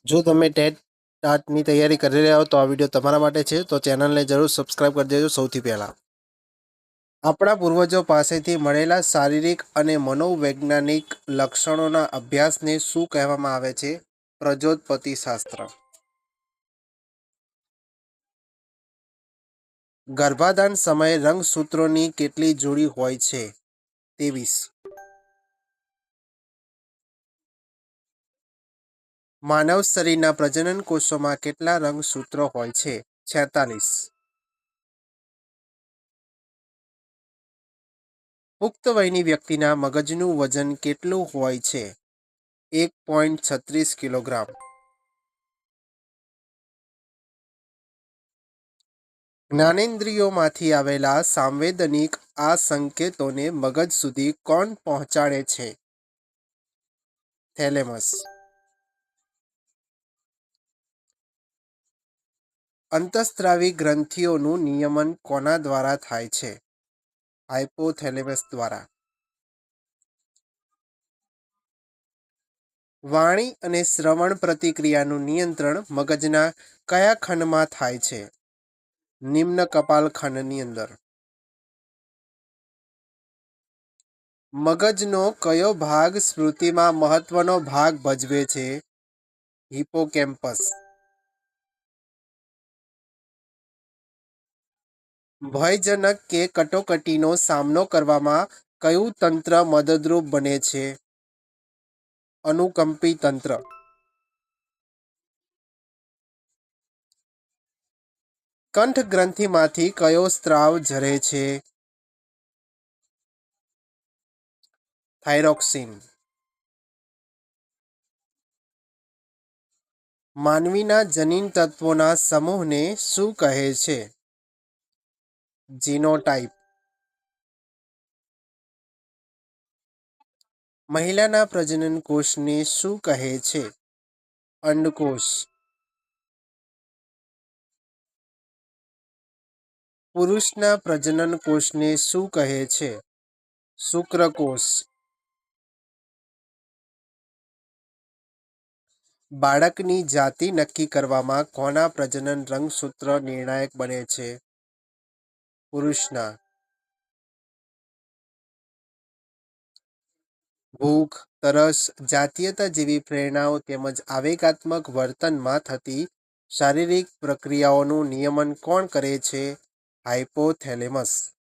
જો તમે ટાટની તૈયારી કરી રહ્યા હો તો આ વિડીયો તમારા માટે છે, તો ચેનલને જરૂર સબસ્ક્રાઇબ કરી દેજો. સૌથી પહેલાં આપણા પૂર્વજો પાસેથી મળેલા શારીરિક અને મનોવૈજ્ઞાનિક લક્ષણોના અભ્યાસને શું કહેવામાં આવે છે? પ્રજોત્પત્તિશાસ્ત્ર. ગર્ભાધાન સમયે રંગસૂત્રોની કેટલી જોડી હોય છે? 23. માનવ શરીરના પ્રજનન કોષોમાં કેટલા રંગસૂત્રો હોય છે? 46. પુખ્ત વયની વ્યક્તિના મગજનું વજન કેટલું હોય છે? 1.36 કિલોગ્રામ. જ્ઞાનેન્દ્રિયોમાંથી આવેલા સાંવેદનિક આ સંકેતોને મગજ સુધી કોણ પહોંચાડે છે? થેલેમસ. અંતઃસ્ત્રાવી ગ્રંથિઓનું નિયમન કોના દ્વારા થાય છે? હાઇપોથેલેમસ દ્વારા. વાણી અને શ્રવણ પ્રતિક્રિયાનું નિયંત્રણ મગજના કયા ખંડમાં થાય છે? નિમ્ન કપાલ ખંડની અંદર. મગજનો કયો ભાગ સ્મૃતિમાં મહત્વનો ભાગ ભજવે છે? હિપ્પોકેમ્પસ. ભયજનક કે કટોકટીનો સામનો કરવામાં કયું તંત્ર મદદરૂપ બને છે? અનુકંપી તંત્ર. કંઠ ગ્રંથિમાંથી કયો સ્ત્રાવ ઝરે છે? થાઇરોક્સિન. માનવીના જનીન તત્વોના સમૂહને શું કહે છે? જીનોટાઇપ. મહિલાના પ્રજનન કોષને શું કહે છે? અંડકોષ. પુરુષના પ્રજનન કોષને શું કહે છે? શુક્રકોષ. બાળકની જાતિ નક્કી કરવામાં કોના પ્રજનન રંગસૂત્ર નિર્ણાયક બને છે? પુરુષના. ભૂખ, તરસ, જાતીયતા જેવી પ્રેરણાઓ તેમજ આવેગાત્મક વર્તનમાં થતી શારીરિક પ્રક્રિયાઓનું નિયમન કોણ કરે છે? હાઇપોથેલેમસ.